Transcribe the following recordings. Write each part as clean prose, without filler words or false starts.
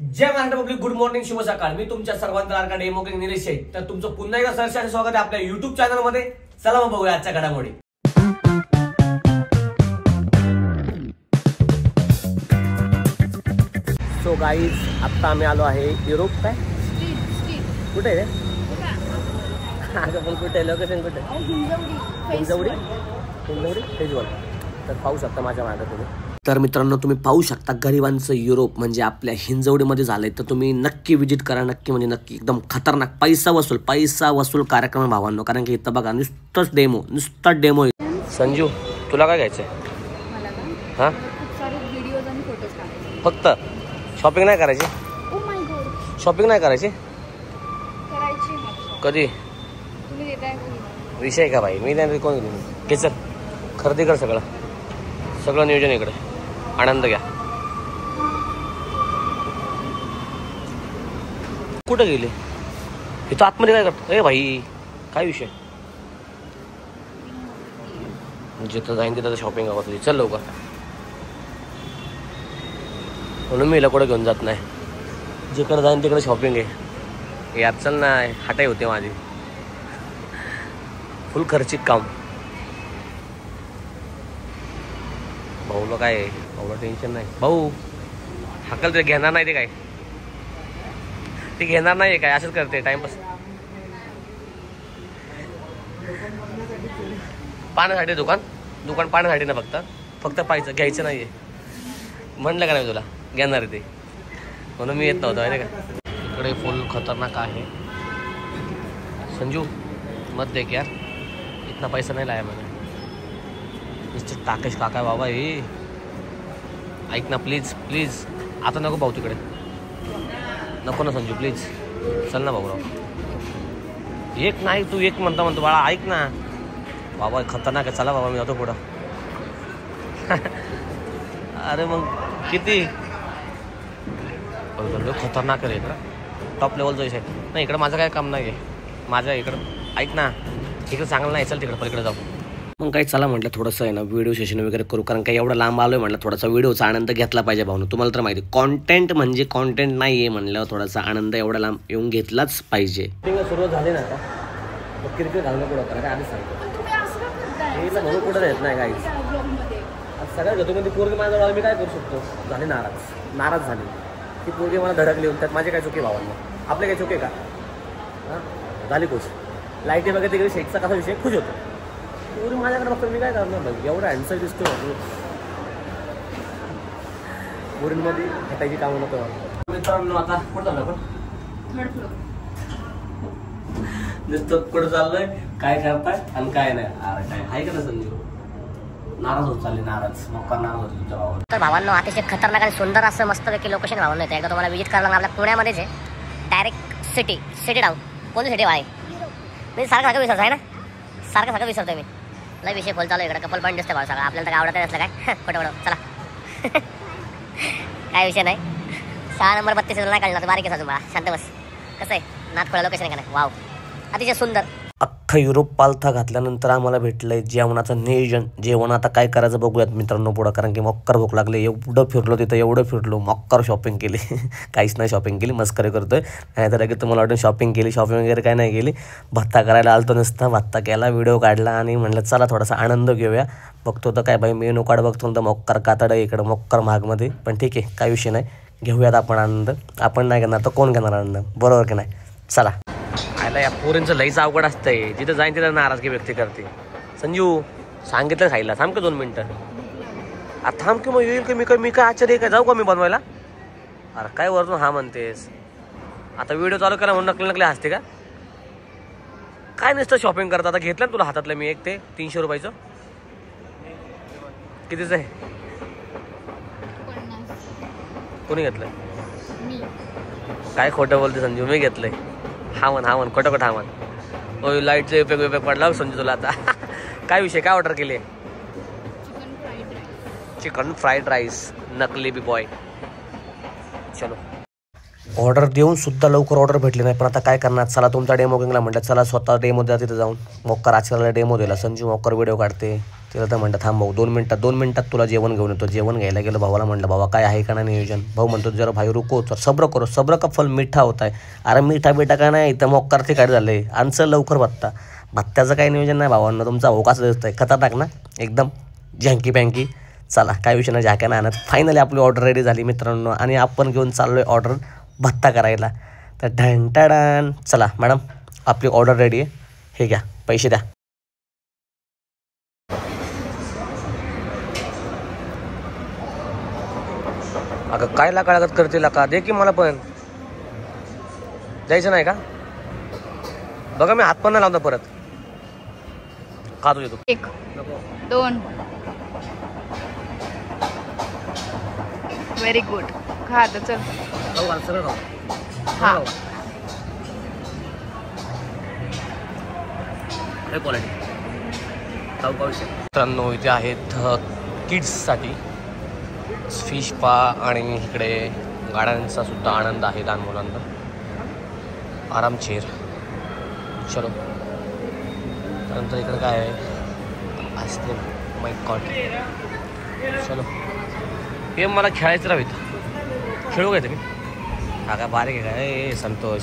जय Maharashtra public, good morning, शुभ सकाळ. मी तुमच्या सर्वांचा लाडका डेमो किंग निलेश शेठ. तर तुमचं पुन्हा एकदा सहर्ष स्वागत आहे आपल्या युट्यूब चॅनल मध्ये. चला मग बघूया आजच्या घडामोडी. सो गाईज, आता आम्ही आलो आहे युरोप. काय कुठे आहे पण कुठे लोकेशन कुठे? हिंजवडी तेजवाल. तर पाहू शकता माझ्या मागे तुम्ही. तर मित्रांनो, तुम्ही पाहू शकता गरिबांचं युरोप म्हणजे आपल्या हिंजवडीमध्ये झालंय. तर तुम्ही नक्की विजिट करा, नक्की म्हणजे नक्की. एकदम खतरनाक पैसा वसूल कार्यक्रम भावांनो. कारण की इथं बघा नुसता डेमो. संजू, तुला काय घ्यायचंय? हां, फक्त शॉपिंग नाही करायची? शॉपिंग नाही करायची? कधी विषय का भाई? मी नाही कोण घे. चल खरेदी कर, सगळं नियोजन इकडे. आनंद घ्या. कुठं गेले? इथं आतमध्ये काय करतो? ए भाई, काय विषय? जिथं जाईन तिथं शॉपिंग हवं तुझी. चल लवकर. म्हणून मी कुठं घेऊन जात नाही. जिकडे जाईन तिकडे शॉपिंग आहे. यार चल ना, हटाई होते माझी. फुल खर्चिक काम. भाऊला काय आहे? भाऊला टेन्शन नाही. भाऊ हकल ते घेणार नाही. ते काय ते घेणार नाही काय? असंच करते टाइमपास. पाण्यासाठी दुकान पाण्यासाठी ना, फक्त पाहायचं, घ्यायचं नाहीये. म्हणलं का नाही तुला घेणार आहे ते? म्हणून मी येत नव्हतं माहिती का. इकडे फुल खतरनाक आहे. संजू मत देख यार, इतना पैसा नाही लाया मैंने. मिस्टर टाकेश काका बाबा, हे ऐक ना प्लीज. आता नको भाऊ, तिकडे नको ना संजू, प्लीज चल ना भाऊराव. एक नाही, तू एक म्हणता बाळा, ऐक ना बाबा. खतरनाक आहे. चला बाबा, मी जातो पुढं. अरे मग किती खतरनाक आहे इकडं, टॉप लेवलचं विषय नाही. इकडं माझं काय काम नाही आहे. माझ्या इकडं ऐक ना, इकडं चांगलं नाही. चल तिकडं पलीकडे जाऊ. मग काही चला म्हटलं थोडंसं आहे ना व्हिडिओ सेशन वगैरे करू. कारण काही एवढं लांब आलो आहे म्हटलं, थोडासा व्हिडिओचा आनंद घेतला पाहिजे भाऊनं. तुम्हाला तर माहिती, कॉन्टेंट म्हणजे कॉन्टेंट नाही आहे म्हणल्यावर थोडासा आनंद एवढा लांब येऊन घेतलाच पाहिजे. सुरुवात झाली ना आता, क्रिकेट घालणं पुढं करा. काय आधीच सांगतो, म्हणून कुठं येत नाही काही. सगळ्या घेतो पण ती पोरगी माझ्याजवळ, मी काय करू शकतो? झाली नाराज झाली ती पोरगी. मला धडकली होती. त्यात माझे काय चुकी भावांना? आपले काय चुके का? हां, झाली खुश. लाईटी बघा तिकडे शेकचा कसा विषय, खुश होतो. पोरी माझ्याकडे बघतो, मी काय करणार भाई? एवढा हँडसम दिसतो पोरींमध्ये हटायची कामं नको. मित्रांनो, आता कुठं चाललं आपण? नुसतं कुठं चाललंय, काय करताय आणि काय नाही? अरे काय आहे का ना संजू? नाराज होत चालले, मोकार नाराज होते तुमच्या भावावर. तर भावांनो, अतिशय खतरनाक आणि सुंदर असं मस्तपैकी लोकेशन भावांनो येते. एकदा तुम्हाला विजिट करायला लागणार आपल्या पुण्यामध्येच आहे. Direct city down. कोणती सिटी आहे? मी सारखं विसरतो आहे ना, सारखं विसरतोय मी. लय विषय खोल चालू इकडे. कपल पॉईंट दिसते भाऊ सगळं. आपल्याला तर आवडत नसलं काय खोटं चला. काय विषय नाही. 6 नंबर 32 नाही काढणार. बारीक आहे तुम्हाला, शांत बस. कसं आहे नाथ खोळा लोकेशन आहे का नाही? वाव, अतिशय सुंदर. अख्खा युरोप पालथा घातल्यानंतर आम्हाला भेटलंय जेवणाचं नियोजन. जेवण आता काय करायचं बघूयात मित्रांनो पुढं. कारण की मक्कर भूक लागले. एवढं फिरलो, मक्कर शॉपिंग केली. काहीच नाही शॉपिंग केली, मस्करी करतोय. नाही तर की तुम्हाला वाटून शॉपिंग वगैरे काय नाही केली. भत्ता करायला आलतो नुसता. भत्ता केला, व्हिडिओ काढला आणि म्हणलं चला थोडासा आनंद घेऊया. बघतो तर काय भाई, मेनू कार्ड बघतो तर मक्कर कातड इकडं, मक्कर महागमध्ये. पण ठीक आहे, काय विषय नाही, घेऊयात आपण आनंद. आपण नाही घेणार तर कोण घेणार आनंद? बरोबर की नाही? चला. आयला या पोरींचं लईच अवघड असतंय. जिथं जाईन तिथं नाराजगी व्यक्त करते. संजू सांगितलं खायला, थांब का 2 मिनिटं. आता थांब की मग येईल की मी काय आश्चर्य काय? जाऊ का मी बनवायला? अरे काय वरतून हा म्हणतेस? आता व्हिडिओ चालू करा म्हणून नकली हसते का? काय नुसतं शॉपिंग करता? आता घेतलं ना तुला हातातलं मी एक ते 300 रुपयाचं. कितीचं आहे? कोणी घेतलंय? काय खोटं बोलते संजू? मी घेतलंय. हा म्हण खोटं हा म्हण. ओ लाईटचे उपयोग पडला संजू तुला आता. काय विषय, काय ऑर्डर केले? Chicken fried rice. नकली बी बॉय. चलो. ऑर्डर देऊन सुद्धा लवकर ऑर्डर भेटली नाही. पण आता काय करणार? चला तुमचा डेमो किंगला म्हटलं चला स्वतः डेमो द्या तिथं जाऊन. मोक्कर आचराला डेमो दिला. संजू मोक्कर व्हिडिओ काढते. तिला तर म्हणतं थांब भाऊ 2 मिनटात तुला जेवण घेऊन येतो. जेवण घ्यायला गेलो. भावाला म्हटलं भावा काय आहे का नाही नियोजन. भाऊ म्हणतो जरा भाई रुको तर सब्र करो, सब्र का फल मीठा होता है. अरे मीठा बिठा काय नाही इथं मोक्कार ते काय झालं आमचं लवकर भत्त्याचं काही नियोजन नाही भावांना. तुमचा भाऊ कसं दिसतंय खतरनाक ना एकदम झँकी पँकी. चला काय विषय नाही झाक्या नाही आणत. फायनली आपली ऑर्डर रेडी झाली मित्रांनो आणि आपण घेऊन चाललो आहे ऑर्डर भत्ता करायला. तर ढंटाडान चला मॅडम आपली ऑर्डर रेडी आहे. हे घ्या पैसे द्या. अगं काय लागागत करते का दे की मला पण जायचं नाही का. बघा मी हात पण नाही लावता परत. खातो येतो 1 2 व्हेरी गुड. खा आता चल. हा मित्रांनो इथे आहेत किड्ससाठी फिश पा आणि इकडे गाड्यांचा सुद्धा आनंद आहे लहान मुलांना. आरामचेर चलो. त्यानंतर इकडे काय आहे असते माय गॉड. चलो हे मला खेळायचं राहू इथं. खेळू काय तुम्ही. हा काय बारीक आहे काय संतोष.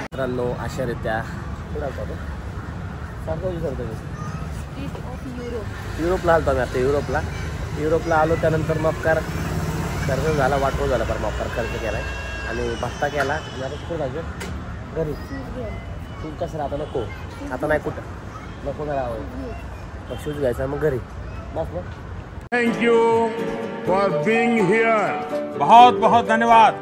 मित्रांनो अशारित्या कुठं सारखं विसरतो. युरोपला आलो आम्ही आता. युरोपला आलो त्यानंतर मक्कार खर्च झाला वाटो झाला बरं. मक्कार खर्च केला आहे आणि भत्ता केला. आता कुठं जायचं घरी. तू कसं आता नको आता नाही कुठं नको जरा मग शूज घ्यायचा मग घरी बस मग. Thank you for being here. बहुत बहुत धन्यवाद.